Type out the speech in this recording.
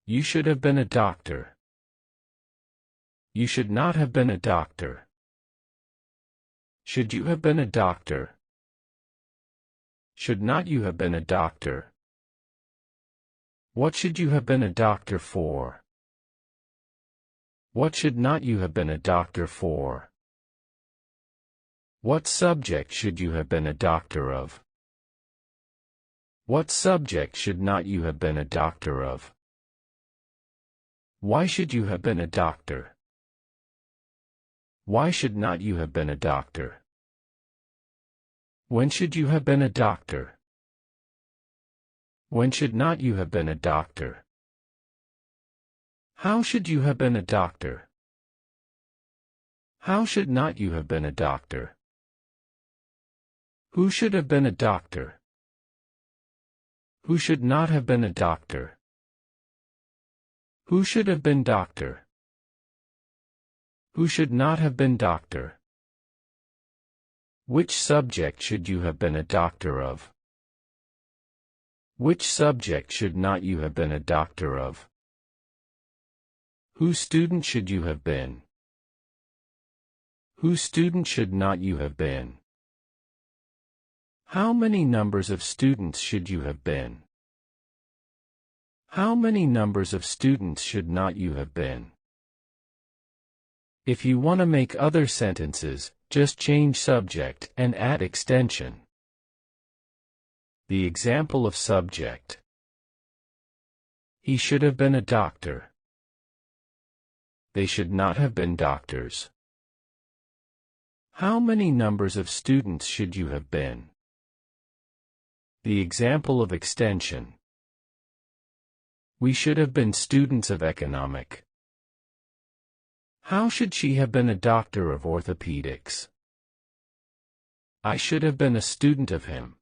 You should have been a doctor. You should not have been a doctor. Should you have been a doctor? Should not you have been a doctor? What should you have been a doctor for? What should not you have been a doctor for? What subject should you have been a doctor of? What subject should not you have been a doctor of? Why should you have been a doctor? Why should not you have been a doctor? When should you have been a doctor? When should not you have been a doctor? How should you have been a doctor? How should not you have been a doctor? Who should have been a doctor? Who should not have been a doctor? Who should have been doctor? Who should not have been doctor? Which subject should you have been a doctor of? Which subject should not you have been a doctor of? Whose student should you have been? Whose student should not you have been? How many numbers of students should you have been? How many numbers of students should not you have been? If you want to make other sentences, just change subject and add extension. The example of subject. He should have been a doctor. They should not have been doctors. How many numbers of students should you have been? The example of extension. We should have been students of economic. How should she have been a doctor of orthopedics? I should have been a student of him.